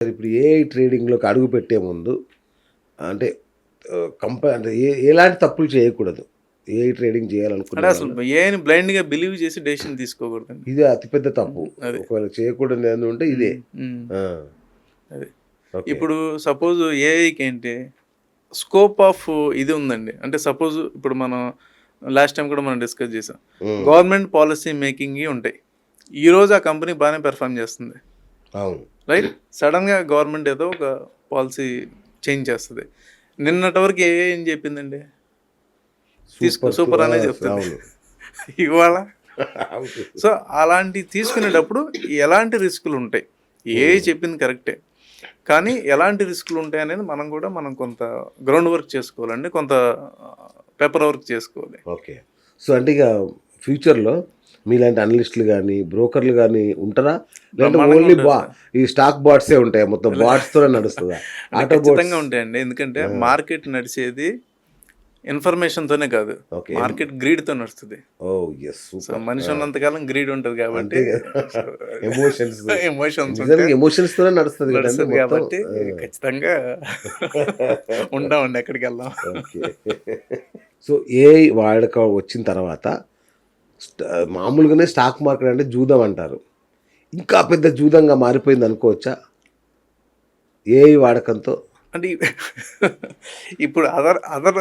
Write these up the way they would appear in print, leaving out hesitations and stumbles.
ఇప్పుడు ఏఐ ట్రేడింగ్‌లోకి అడుగు పెట్టే ముందు అంటే అంటే ఎలాంటి తప్పులు చేయకూడదు. ఏఐ ట్రేడింగ్ చేయాలనుకునే అంటే అసలు వాళ్ళు ఏఐని బ్లైండ్‌గా బిలీవ్ చేసి డెసిషన్ తీసుకోకూడదండి. ఇదే అతిపెద్ద తప్పు. అది. ఒకవేళ చేయకూడనిది ఏదైనా ఉంటే ఇదే. హ్మ్. హ్మ్. ఆ! అది. ఓకే. ఇప్పుడు సపోజ్ ఏఐకేంటి స్కోప్ ఆఫ్ ఇది ఉందండి. అంటే సపోజ్ ఇప్పుడు మనం లాస్ట్ టైమ్ కూడా మనం డిస్కస్ చేసాం. హ్మ్. గవర్నమెంట్ పాలిసీ మేకింగ్‌యి ఉంటాయి. ఈరోజు ఆ కంపెనీ బానే పెర్ఫార్మ్ చేస్తుంది. అవును. రైట్? సడెన్‌గా గవర్నమెంట్ ఏదో ఒక పాలిసీ చేంజ్ చేస్తది. నిన్నటి వరకు ఏఐ ఏం చెప్పిందండి? తీసుకో సూపర్ సూపర్ అనే చెప్తది. అవును. ఇవాళ అవును. సో, అలాంటివి తీసుకునేటప్పుడు ఎలాంటి రిస్కులుంటాయి? ఏఐ హ్మ్. చెప్పింది కరెక్టే. కానీ ఎలాంటి రిస్కులుంటాయనేది మనం కొంత గ్రౌండ్ వర్క్ చేసుకోవాలండి. కొంత పేపర్ వర్క్ చేసుకోవాలి. ఓకే. సో, అంటే ఇక ఫ్యూచర్‌లో మీలాంటి అనలిస్ట్‌లు గాని, బ్రోకర్‌లు గాని ఉంటారా? లేదంటే బ్రహ్మాండంగా ఓన్లీ ఉంటారు సార్. ఈ స్టాక్ బాట్సే ఉంటాయా? మొత్తం లే బాట్స్‌తోనే నడుస్తదా? అంటే ఆటో బోట్స్ ఖచ్చితంగా ఉంటాయండి. ఎందుకంటే ఆ! మార్కెట్ నడిచేది ఇన్ఫర్మేషన్‌తోనే కాదు. ఓకే. మార్కెట్ గ్రీడ్‌తో నడుస్తది. ఓహ్! యెస్. So, super. మనిషి ఆ! ఉన్నంత కాలం గ్రీడ్ ఉంటది కాబట్టి అంతే గదా! సో, ఎమోషన్స్ ఎమోషన్స్ ఉంటే నిజంగా ఎమోషన్స్‌తోనే నడుస్తది గదండీ నడుస్తది మొత్తం. కాబట్టి ఆ! ఖచ్చితంగా ఉండమండి ఎక్కడికెళ్ళం. ఓకే. సో, ఏఐ వాడకం వచ్చిన తర్వాత స్ట్ మామూలుగానే స్టాక్ మార్కెట్ అంటే జూదం అంటారు. ఇంకా పెద్ద జూదంగా మారిపోయిందనుకోవచ్చా? ఏఐ వాడకంతో? అంటే ఇప్పుడు అదర్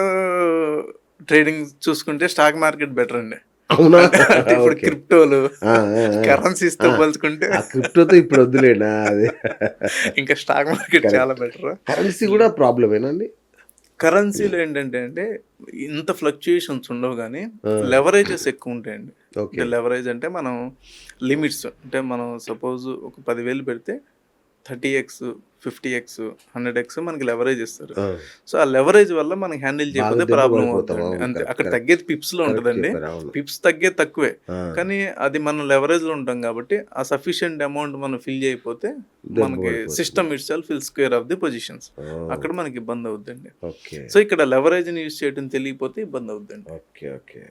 ట్రేడింగ్ చూసుకుంటే స్టాక్ మార్కెట్ బెటర్ అండి. అవునా? అంటే అంటే ఇప్పుడు ఓకే. క్రిప్టోలు, ఆ! ఆ! కరెన్సీస్‌తో ఆ! ఆ! పోల్చుకుంటే ఆ క్రిప్టోతో ఇప్పుడు వద్దులేండి. ఆ! అదే. ఇంకా స్టాక్ మార్కెట్ చాలా కరెక్ట్. బెటర్. కరెన్సీ గూడా ప్రాబ్లమేనా అండి? కరెన్సీలో ఏంటంటే అండి, ఇంత ఫ్లక్చుయేషన్స్ ఉండవు గానీ, ఆ! లెవరేజెస్ ఎక్కువుంటాయండి. ఓకే. అంటే లెవరేజ్ అంటే మనం లిమిట్స్ అంటే మనం సపోజ్ ఒక 10,000 పెడితే 30x, 50x, 100x మనకి లెవరేజ్ ఇస్తారు. ఆ! సో, ఆ లెవరేజ్ వల్ల మనకి హ్యాండిల్ బాగా చేయకపోతే దెబ్బ ప్రాబ్లమ్ పడిపోతాం. అవుద్దండి. అవును. అంతే. కరెక్ట్. అక్కడ కరెక్ట్. తగ్గేది పిప్స్‌లో కరెక్ట్ ఉంటదండి. చెప్పారు. అవును. పిప్స్ తగ్గేది తక్కువే. ఆ! కానీ అది మనం లెవరేజ్‌లో ఉంటాం కాబట్టి, ఆ సఫిషియంట్ అమౌంట్ మనం ఫిల్ చేయకపోతే దెబ్బ మనకి పడిపోతుంది. System itself will square off the positions. Oh! అక్కడ మనకి ఇబ్బందవుద్దండి. ఓకే. సో, ఇక్కడ లెవరేజ్‌ని యూజ్ చేయడం తెలియకపోతే ఇబ్బందవుద్దండి. ఓకే. ఓకే.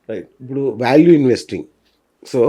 రైట్. ఇప్పుడు వాల్యూ ఇన్వెస్టింగ్. సో,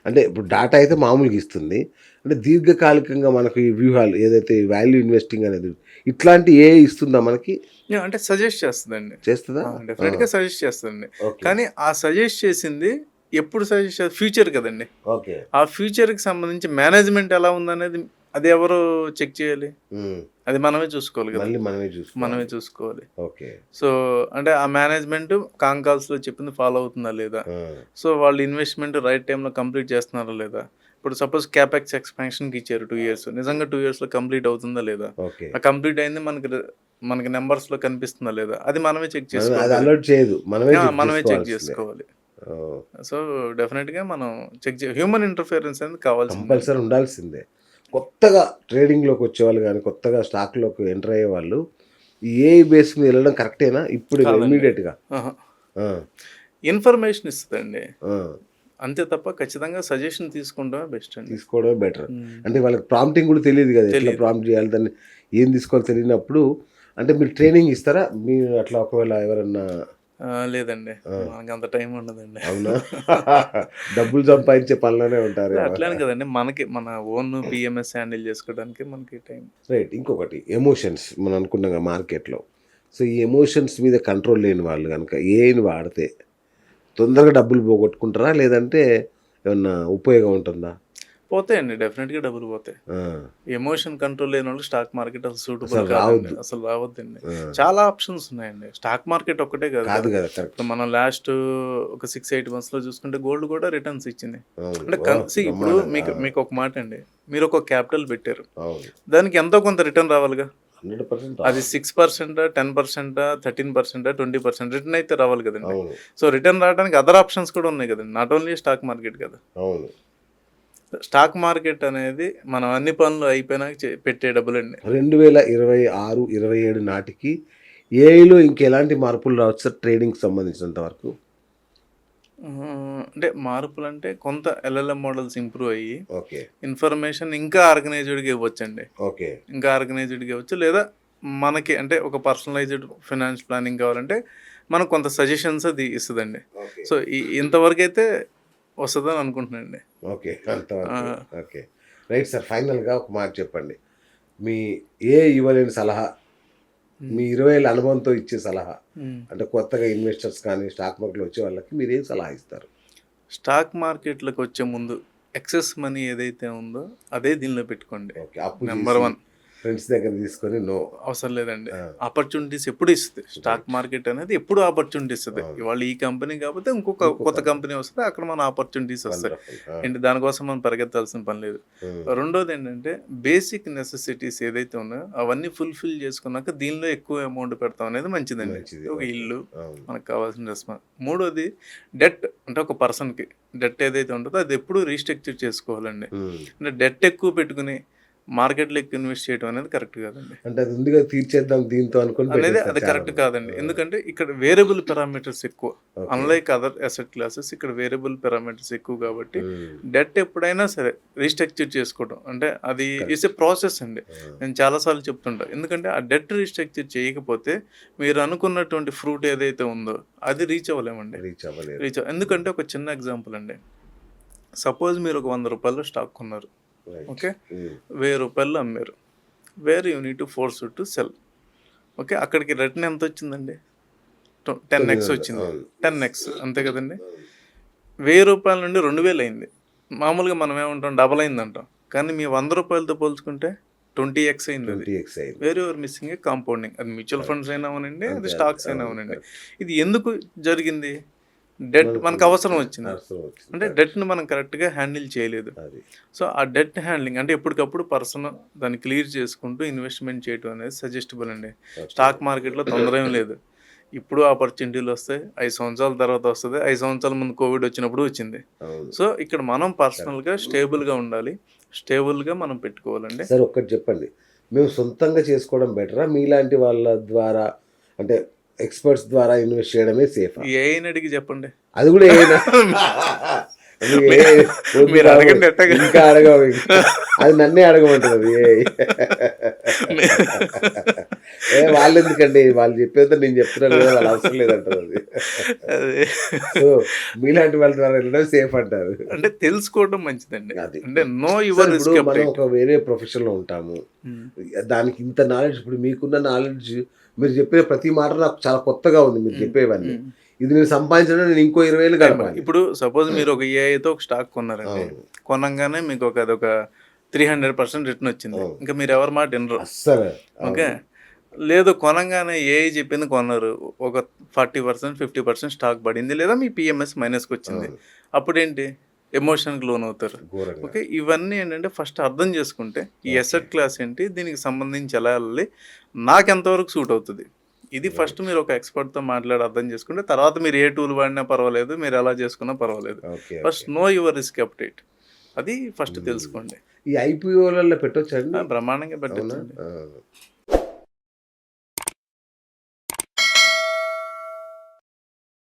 అంటే ఇప్పుడు డాటా అయితే మామూలుగా ఇస్తుంది. అంటే దీర్ఘకాలికంగా మనకు ఈ వ్యూహాలు ఏదైతే వాల్యూ ఇన్వెస్టింగ్ అనేది ఇట్లాంటి ఏఐ ఇస్తుందా మనకి? యాహ్! అంటే సజెస్ట్ చేస్తదండి. చేస్తదా? ఆ! డెఫినిట్‌గా సజెస్ట్ చేస్తదండి. ఓకే. కానీ ఆ సజెస్ట్ చేసింది ఎప్పుడు సజెస్ట్ ఫ్యూచర్ కదండీ! ఓకే. ఆ ఫ్యూచర్‌కి సంబంధించి మేనేజ్‌మెంట్ ఎలా ఉందనేది అది ఎవరు చెక్ చేయాలి? హ్మ్. అది మనమే చూసుకోవాలి గదా! మళ్ళీ మనమే మనమే చూసుకోవాలి. చూసుకోవాలి. ఓకే. సో, అంటే ఆ మేనేజ్‌మెంట్ కాన్‌కాల్స్‌లో చెప్పింది ఫాలో అవుతుందా లేదా? ఆ! సో, వాళ్ళు ఇన్వెస్ట్‌మెంట్ రైట్ టైమ్‌లో కంప్లీట్ చేస్తున్నారా లేదా? ఇప్పుడు సపోజ్ క్యాపెక్స్ ఎక్స్‌పాన్షన్‌కి ఇచ్చారు 2 ఇయర్స్. నిజంగా 2 ఇయర్స్‌లో కంప్లీట్ అవుతుందా లేదా? ఓకే. ఆ కంప్లీట్ అయింది మనకి నంబర్స్‌లో కనిపిస్తుందా లేదా? అది మనమే చెక్ మనమే చేసుకోవాలి అది కదండీ! అలర్ట్ చేయదు. మనమే చెక్ మనమే చెక్ చేసుకోవాల్సిందే. జేసుకోవాలి. ఓహ్! సో, డెఫినిట్‌గా మనం హ్యూమన్ ఇంటర్ఫియరెన్స్ అనేది కావాల్సిందండి. కంపల్సరీ ఉండాల్సిందే. కొత్తగా ట్రేడింగ్‌లోకొచ్చేవాళ్ళు గాని, కొత్తగా స్టాక్‌లోకి ఎంటర్ అయ్యేవాళ్ళు ఈ ఏఐ బేస్ మీద ఎళ్ళడం కరెక్టేనా? ఇప్పుడు కాదండి. ఇమ్మీడియేట్‌గా? ఆహా! ఆ! ఇన్ఫర్మేషన్ ఇస్తదండి. ఆ! అంతే తప్ప ఖచ్చితంగా సజెషన్ తీసుకుంటమే బెస్ట్ అండి. తీసుకోవడమే బెటర్. హ్మ్. అంటే వాళ్ళకి ప్రాంప్టింగ్ గూడా తెలీదు గదా! ఎట్లా తెలీదు. ప్రాంప్ట్ జేయాలి? దాన్ని ఏం తీసుకోవాలో తెలియనప్పుడు అంటే మీరు ట్రైనింగ్ ఇస్తారా? మీరు అట్లా ఒకవేళ ఎవరన్నా లేదండి. ఆ! మనకంత టైం ఉండదండి. అవునా? డబ్బులు సంపాదించే పనిలోనే ఉంటారేమో. అట్లని కదండీ. మనకి మన ఓన్ పీఎంఎస్ హ్యాండిల్ చేసుకోవడానికి మనకి టైం రైట్. ఇంకొకటి ఎమోషన్స్ మనం అనుకున్నాం గదా! మార్కెట్‌లో. సో, ఈ ఎమోషన్స్ మీద కంట్రోల్ లేని వాళ్ళు గనుక ఏఐని వాడితే తొందరగా డబ్బులు పోగొట్టుకుంటారా? లేదంటే ఏమన్నా ఉపయోగం ఉంటుందా? పోతాయండి. డెఫినిట్‌గా డబ్బులు పోతాయి. ఆ! ఎమోషన్ కంట్రోల్ లేనోళ్ళకి స్టాక్ మార్కెట్ అసలు సూటబుల్ అసలు కాదండి. రావద్దు. అసలు రావద్దండి. ఆ! చాలా ఆప్షన్స్ ఉన్నాయండి. స్టాక్ మార్కెట్ ఒక్కటే కాదు కాదు కదా! గదా! కరెక్ట్. ఇప్పుడు మనం లాస్ట్ ఒక 6, 8 మంత్స్‌లో చూసుకుంటే గోల్డ్ కూడా రిటర్న్స్ ఇచ్చింది. అవును. అంటే ఓహ్! ఇప్పుడు బ్రహ్మాండంగా. ఆ! మీకొక మాటండి. మీరొక క్యాపిటల్ పెట్టారు. అవును. దానికి ఎంతో కొంత రిటర్న్ రావాలిగా. 100% అది రావాలి. 6%, 10%, 13%, 20% రిటర్న్ అయితే రావాలి కదండీ. అవును. సో, రిటర్న్ రావడానికి అదర్ ఆప్షన్స్ కూడా ఉన్నాయి కదండీ. నాట్ ఓన్లీ స్టాక్ మార్కెట్ కదా! అవును. స్టాక్ మార్కెట్ అనేది మనం అన్ని పనులు అయిపోయినాక పెట్టే డబ్బులండి. 2026, 27 నాటికి ఏఐలో ఇంకెలాంటి మార్పులు రావచ్చు సార్ ట్రేడింగ్‌కి సంబంధించినంత వరకు? అంటే మార్పులంటే కొంత ఎల్ఎల్ఎం మోడల్స్ ఇంప్రూవ్ అయ్యి, ఓకే. ఇన్ఫర్మేషన్ ఇంకా ఆర్గనైజ్డ్‌గా ఇవ్వొచ్చండి. ఓకే. ఇంకా ఆర్గనైజ్డ్‌గా ఇవ్వచ్చు. లేదా మనకి అంటే ఒక పర్సనలైజ్డ్ ఫైనాన్స్ ప్లానింగ్ కావాలంటే, మనకు కొంత సజెషన్స్ అది ఇస్తదండి. ఓకే. సో, ఇంతవరకైతే వస్తదని అనుకుంటున్నానండి. ఓకే. అంతవరకు. ఆహ్, ఓకే. Right sir. ఫైనల్‌గా ఒక మాట చెప్పండి. మీ ఇవ్వలేని సలహా, మీ 20 ఏళ్ళ అనుభవంతో ఇచ్చే సలహా, అంటే కొత్తగా ఇన్వెస్టర్స్ కానీ స్టాక్ మార్కెట్లో వచ్చే వాళ్ళకి మీరేం సలహా ఇస్తారు? స్టాక్ మార్కెట్లోకి వచ్చే ముందు ఎక్సెస్ మనీ ఏదైతే ఉందో అదే దీనిలో పెట్టుకోండి. ఓకే. అప్పు నెంబర్ చేసి 1 ఫ్రెండ్స్ దగ్గర తీసుకొని అవసరం లేదండి. ఆ. ఆపర్చునిటీస్ ఎప్పుడు ఇస్తుంది స్టాక్ మార్కెట్ అనేది, ఎప్పుడు ఆపర్చునిటీ ఇస్తుంది. అవును. ఇవాళ ఈ కంపెనీ కాకపోతే ఇంకొక కొత్త కంపెనీ వస్తుంది, అక్కడ మన ఆపర్చునిటీస్ వస్తాయి. ఏంటి దానికోసం మనం పరిగెత్తాల్సిన పని లేదు. రెండోది ఏంటంటే బేసిక్ నెసెసిటీస్ ఏదైతే ఉన్నాయో అవన్నీ ఫుల్ఫిల్ చేసుకున్నాక దీనిలో ఎక్కువ అమౌంట్ పెడతాం అనేది మంచిదండి. మంచిది. ఒక ఇల్లు, అవును. మనకు కావాల్సిన రెస్పాన్స్. మూడోది డెట్, అంటే ఒక పర్సన్కి డెట్ ఏదైతే ఉంటుందో అది ఎప్పుడు రీస్ట్రక్చర్ చేసుకోవాలండి. అంటే డెట్ ఎక్కువ పెట్టుకుని మార్కెట్లో ఎక్కువ ఇన్వెస్ట్ చేయడం అనేది కరెక్ట్ కాదండి. అంటే అది ఉంది కదా తీర్చేద్దాం దీంతో అనుకుని అనేది పెట్టేస్తారు అది చాలా కరెక్ట్ మంది. కాదండి. ఎందుకంటే ఇక్కడ వేరియబుల్ పారామీటర్స్ ఎక్కువ. Okay. Unlike other asset classes ఇక్కడ వేరియబుల్ పారామీటర్స్ ఎక్కువ కాబట్టి మ్మ్. డెట్ ఎప్పుడైనా సరే రీస్ట్రక్చర్ చేసుకోవడం అంటే అది ఇట్స్ ఏ ప్రాసెస్ అండి. నేను చాలాసార్లు చెప్తుంటా. ఎందుకంటే ఆ డెట్ రీస్ట్రక్చర్ చేయకపోతే మీరు అనుకున్నటువంటి ఫ్రూట్ ఏదైతే ఉందో అది రీచ్ అవ్వలేమండి. రీచ్ అవ్వలేదు. ఎందుకంటే ఒక చిన్న ఎగ్జాంపుల్ అండి. సపోజ్ మీరు ఒక 100 రూపాయలు స్టాక్ కొన్నారు, రైట్. ఓకే, 1000 రూపాయలు అమ్మారు, where you need to force to cell. Okay, అక్కడికి రిటర్న్ ఎంత వచ్చిందండి? 10x వచ్చింది. 10x అంతే కదండి. 1000 రూపాయల నుండి 2000 అయింది. మామూలుగా మనం ఏమంటాం డబల్ అయింది అంటాం, కానీ మీ 100 రూపాయలతో పోల్చుకుంటే 20x అయింది. అది 20x అయింది. వేరే ఎవరు మిస్సింగ్ కాంపౌండింగ్. అది మ్యూచువల్ ఫండ్స్ అయినా అవనండి, అది స్టాక్స్ అయినా అవనండి. ఇది ఎందుకు జరిగింది? డెట్ మనకు అవసరం వచ్చింది. అంటే డెట్ని మనం కరెక్ట్గా హ్యాండిల్ చేయలేదు. సో ఆ డెట్ హ్యాండ్లింగ్ అంటే ఎప్పటికప్పుడు పర్సన్ దాన్ని క్లియర్ చేసుకుంటూ ఇన్వెస్ట్మెంట్ చేయడం అనేది సజెస్టబుల్ అండి. స్టాక్ మార్కెట్లో తొందర ఏం లేదు. ఇప్పుడు ఆపర్చునిటీలు వస్తాయి, 5 సంవత్సరాల తర్వాత వస్తుంది. 5 సంవత్సరాల ముందు కోవిడ్ వచ్చినప్పుడు వచ్చింది. సో ఇక్కడ మనం పర్సనల్గా స్టేబుల్గా ఉండాలి, స్టేబుల్గా మనం పెట్టుకోవాలండి. సార్ ఒక్కటి చెప్పండి, మేము సొంతంగా చేసుకోవడం బెటరా, మీలాంటి వాళ్ళ ద్వారా అంటే ఎక్స్పర్ట్స్ ద్వారా ఇన్వెస్ట్ చేయడమే సేఫ్? ఏఐని అడిగి చెప్పండి. అది కూడా ఏనా? మీరు అడగండి ఎట్టగా. ఇంకా అడగవు, అది నన్నే అడగమంటుంది. వాళ్ళు ఎందుకండి, వాళ్ళు చెప్పేది నేను చెప్తున్నాను కదా, వాళ్ళు అవసరం లేదంటారు. అది సో మీలాంటి వాళ్ళ ద్వారా వెళ్ళడం సేఫ్ అంటారు. అంటే తెలుసుకోవడం మంచిదండి. అది అంటే నో యువర్ రిస్క్. మనం ఒక వేరే ప్రొఫెషన్ లో ఉంటాము, దానికి ఇంత నాలెడ్జ్, ఇప్పుడు మీకున్న నాలెడ్జ్, మీరు చెప్పే ప్రతి మాట నాకు చాలా కొత్తగా ఉంది. మీరు చెప్పేవన్నీ ఇది నేను సంపాదించడం, నేను ఇంకో 20 ఏళ్ళు గడపాలి. ఇప్పుడు సపోజ్ మీరు ఒక ఏఐతో ఒక స్టాక్ కొన్నారండి, కొనంగానే మీకు అదొక 300% రిటర్న్ వచ్చింది. ఇంకా మీరు ఎవరి మాట వినరు అస్సలు. ఓకే, లేదు కొనంగానే ఏఐ చెప్పింది కొన్నారు, ఒక 40% 50% స్టాక్ పడింది, లేదా మీ పిఎంఎస్ మైనస్కి వచ్చింది, అప్పుడేంటి? ఎమోషన్కి లోన్ అవుతారు. ఓకే, ఇవన్నీ ఏంటంటే ఫస్ట్ అర్థం చేసుకుంటే ఈ అసెట్ క్లాస్ ఏంటి, దీనికి సంబంధించి ఎలా వెళ్ళాలి, నాకు ఎంతవరకు సూట్ అవుతుంది, ఇది ఫస్ట్ మీరు ఒక ఎక్స్పర్ట్తో మాట్లాడి అర్థం చేసుకుంటే తర్వాత మీరు ఏ టూల్ వాడినా పర్వాలేదు, మీరు ఎలా చేసుకున్నా పర్వాలేదు. First know your risk update, అది ఫస్ట్ తెలుసుకోండి. ఈ ఐపీఓలలో పెట్టొచ్చండి? బ్రహ్మాండంగా పెట్టొచ్చండి.